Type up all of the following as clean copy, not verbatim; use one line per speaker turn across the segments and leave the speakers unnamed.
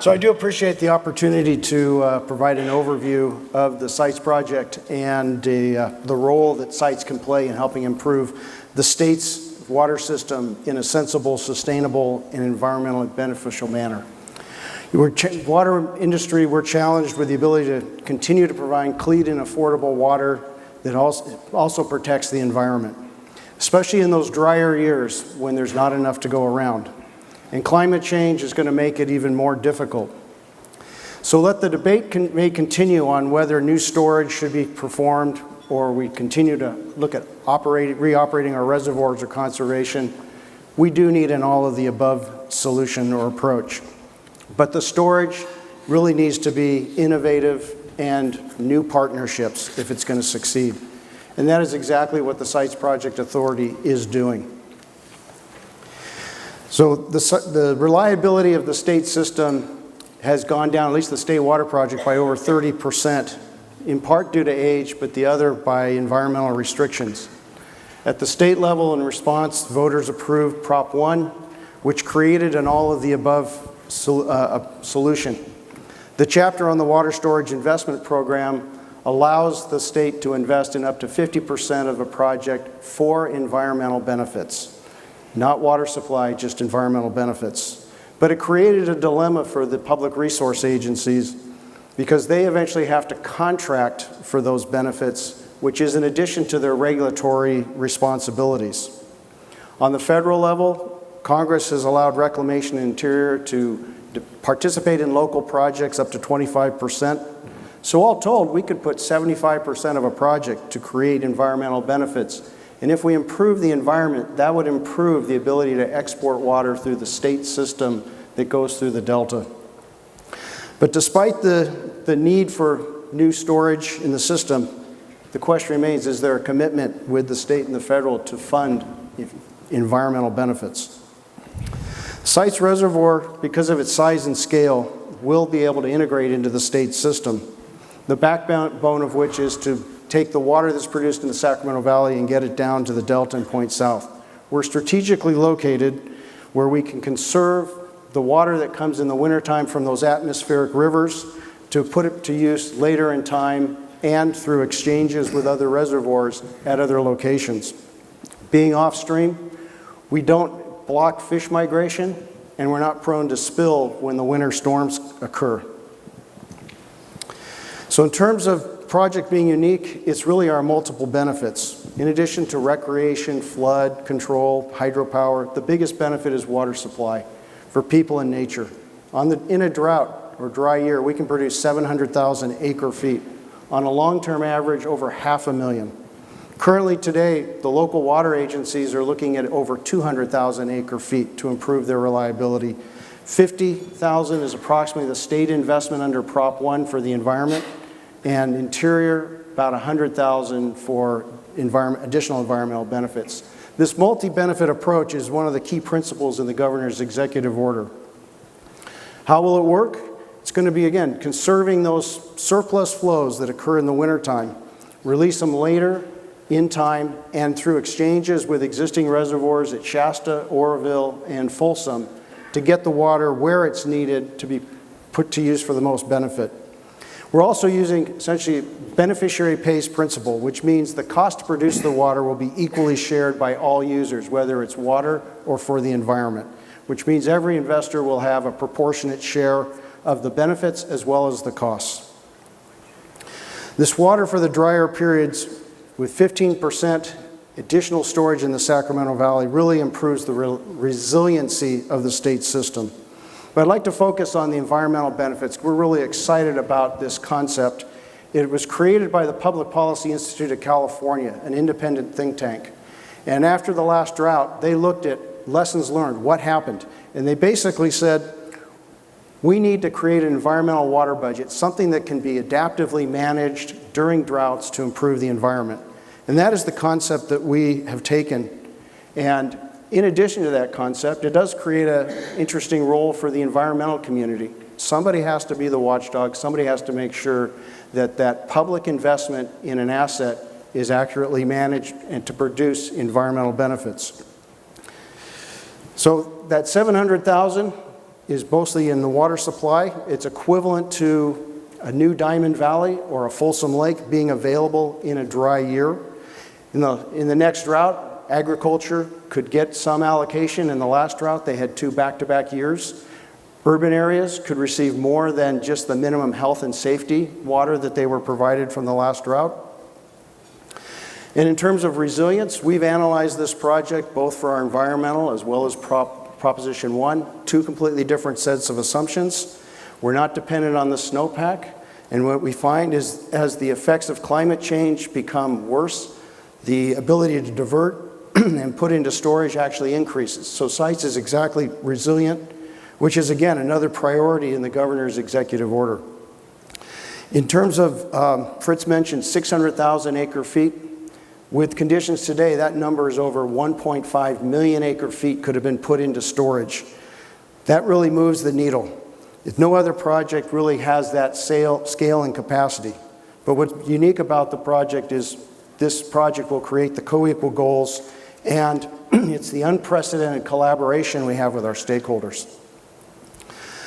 So I do appreciate the opportunity to provide an overview of the SITES project and the role that SITES can play in helping improve the state's water system in a sensible, sustainable, and environmentally beneficial manner. Water industry, we're challenged with the ability to continue to provide clean and affordable water that also protects the environment, especially in those drier years when there's not enough to go around. And climate change is going to make it even more difficult. So let the debate may continue on whether new storage should be performed or we continue to look at reoperating our reservoirs or conservation. We do need an all of the above solution or approach. But the storage really needs to be innovative and new partnerships if it's going to succeed. And that is exactly what the SITES Project Authority is doing. So the reliability of the state system has gone down, at least the state water project, by over 30%, in part due to age, but the other by environmental restrictions. At the state level, in response, voters approved Prop 1, which created an all-of-the-above solution. The chapter on the Water Storage Investment Program allows the state to invest in up to 50% of a project for environmental benefits. Not water supply, just environmental benefits. But it created a dilemma for the public resource agencies because they eventually have to contract for those benefits, which is in addition to their regulatory responsibilities. On the federal level, Congress has allowed Reclamation and Interior to participate in local projects up to 25%. So all told, we could put 75% of a project to create environmental benefits. And if we improve the environment, that would improve the ability to export water through the state system that goes through the Delta. But despite the need for new storage in the system, the question remains, is there a commitment with the state and the federal to fund environmental benefits? SITES Reservoir, because of its size and scale, will be able to integrate into the state system, the backbone of which is to take the water that's produced in the Sacramento Valley and get it down to the Delta and point south. We're strategically located where we can conserve the water that comes in the wintertime from those atmospheric rivers to put it to use later in time and through exchanges with other reservoirs at other locations. Being off-stream, we don't block fish migration and we're not prone to spill when the winter storms occur. So in terms of project being unique, it's really our multiple benefits. In addition to recreation, flood control, hydropower, the biggest benefit is water supply for people and nature. In a drought or dry year, we can produce 700,000 acre feet. On a long-term average, over 500,000. Currently today, the local water agencies are looking at over 200,000 acre feet to improve their reliability. 50,000 is approximately the state investment under Prop 1 for the environment, and Interior, about 100,000 for additional environmental benefits. This multi-benefit approach is one of the key principles in the governor's executive order. How will it work? It's going to be, again, conserving those surplus flows that occur in the wintertime, release them later in time, and through exchanges with existing reservoirs at Shasta, Oroville, and Folsom to get the water where it's needed to be put to use for the most benefit. We're also using essentially beneficiary pays principle, which means the cost to produce the water will be equally shared by all users, whether it's water or for the environment, which means every investor will have a proportionate share of the benefits as well as the costs. This water for the drier periods with 15% additional storage in the Sacramento Valley really improves the resiliency of the state system. But I'd like to focus on the environmental benefits. We're really excited about this concept. It was created by the Public Policy Institute of California, an independent think tank. And after the last drought, they looked at lessons learned, what happened. And they basically said, we need to create an environmental water budget, something that can be adaptively managed during droughts to improve the environment. And that is the concept that we have taken. And in addition to that concept, it does create an interesting role for the environmental community. Somebody has to be the watchdog. Somebody has to make sure that that public investment in an asset is accurately managed and to produce environmental benefits. So that 700,000 is mostly in the water supply. It's equivalent to a new Diamond Valley or a Folsom Lake being available in a dry year. In the next drought, agriculture could get some allocation. In the last drought, they had 2 back-to-back years. Urban areas could receive more than just the minimum health and safety water that they were provided from the last drought. And in terms of resilience, we've analyzed this project both for our environmental as well as Proposition 1, 2 completely different sets of assumptions. We're not dependent on the snowpack, and what we find is as the effects of climate change become worse, the ability to divert and put into storage actually increases. So sites is exactly resilient, which is again another priority in the governor's executive order. In terms of, Fritz mentioned 600,000 acre feet. With conditions today, that number is over 1.5 million acre feet could have been put into storage. That really moves the needle. If no other project really has that scale and capacity. But what's unique about the project is this project will create the co-equal goals, and it's the unprecedented collaboration we have with our stakeholders.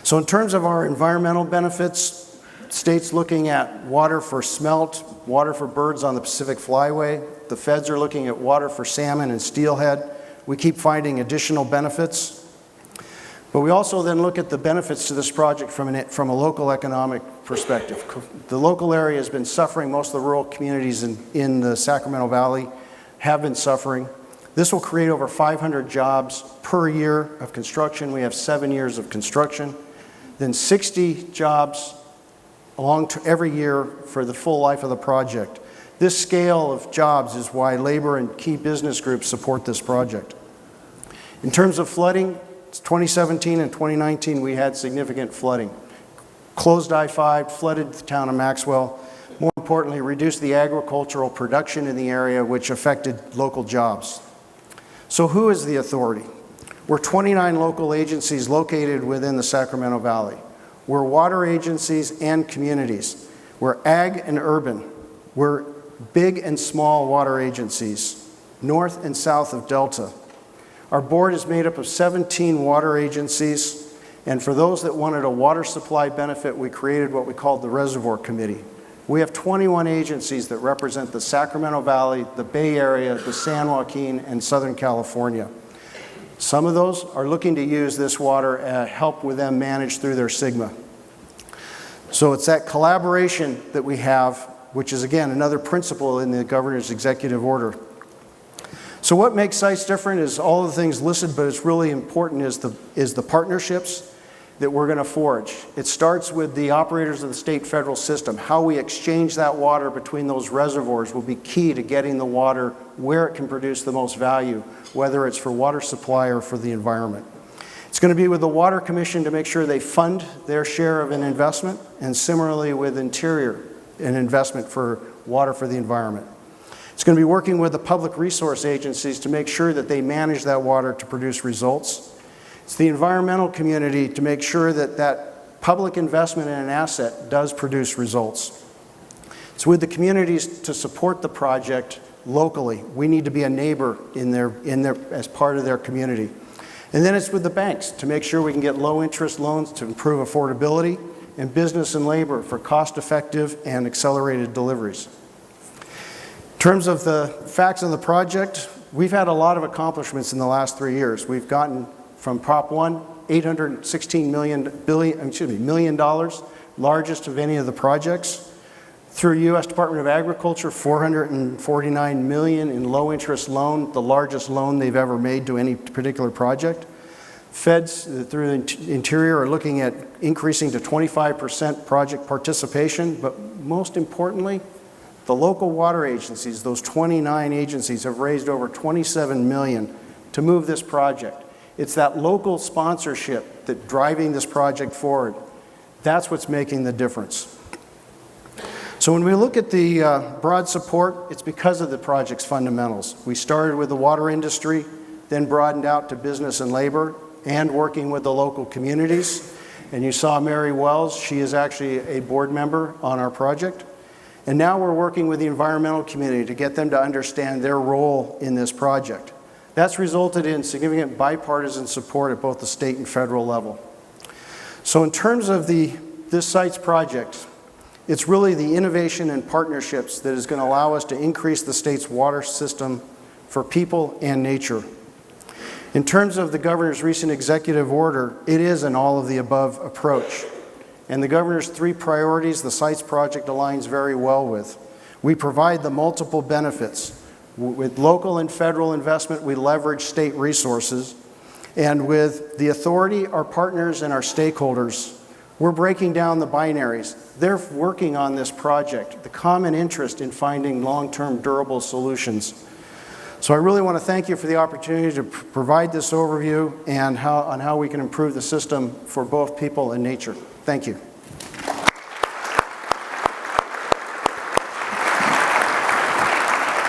So in terms of our environmental benefits, state's looking at water for smelt, water for birds on the Pacific Flyway. The feds are looking at water for salmon and steelhead. We keep finding additional benefits. But we also then look at the benefits to this project from a local economic perspective. The local area has been suffering. Most of the rural communities in the Sacramento Valley have been suffering. This will create over 500 jobs per year of construction. We have 7 years of construction. Then 60 jobs every year for the full life of the project. This scale of jobs is why labor and key business groups support this project. In terms of flooding, 2017 and 2019 we had significant flooding. Closed I-5, flooded the town of Maxwell. More importantly, reduced the agricultural production in the area, which affected local jobs. So who is the authority? We're 29 local agencies located within the Sacramento Valley. We're water agencies and communities. We're ag and urban. We're big and small water agencies, north and south of Delta. Our board is made up of 17 water agencies, and for those that wanted a water supply benefit, we created what we called the Reservoir Committee. We have 21 agencies that represent the Sacramento Valley, the Bay Area, the San Joaquin, and Southern California. Some of those are looking to use this water to help with them manage through their SGMA. So it's that collaboration that we have, which is again another principle in the governor's executive order. So what makes sites different is all the things listed, but it's really important is the partnerships that we're going to forge. It starts with the operators of the state federal system. How we exchange that water between those reservoirs will be key to getting the water where it can produce the most value, whether it's for water supply or for the environment. It's going to be with the Water Commission to make sure they fund their share of an investment, and similarly with Interior, an investment for water for the environment. It's going to be working with the public resource agencies to make sure that they manage that water to produce results. It's the environmental community to make sure that that public investment in an asset does produce results. It's with the communities to support the project locally. We need to be a neighbor as part of their community. And then it's with the banks to make sure we can get low interest loans to improve affordability, and business and labor for cost-effective and accelerated deliveries. In terms of the facts of the project, we've had a lot of accomplishments in the last 3 years. We've gotten from Prop 1, $816 million, largest of any of the projects. Through U.S. Department of Agriculture, $449 million in low-interest loan, the largest loan they've ever made to any particular project. Feds, through the Interior, are looking at increasing to 25% project participation, but most importantly, the local water agencies, those 29 agencies, have raised over $27 million to move this project. It's that local sponsorship that's driving this project forward. That's what's making the difference. So when we look at the broad support, it's because of the project's fundamentals. We started with the water industry, then broadened out to business and labor, and working with the local communities. And you saw Mary Wells, she is actually a board member on our project. And now we're working with the environmental community to get them to understand their role in this project. That's resulted in significant bipartisan support at both the state and federal level. So in terms of this site's project, it's really the innovation and partnerships that is going to allow us to increase the state's water system for people and nature. In terms of the governor's recent executive order, it is an all-of-the-above approach. And the governor's 3 priorities, the sites project aligns very well with. We provide the multiple benefits. With local and federal investment, we leverage state resources. And with the authority, our partners, and our stakeholders, we're breaking down the binaries. They're working on this project, the common interest in finding long-term durable solutions. So I really want to thank you for the opportunity to provide this overview and on how we can improve the system for both people and nature. Thank you.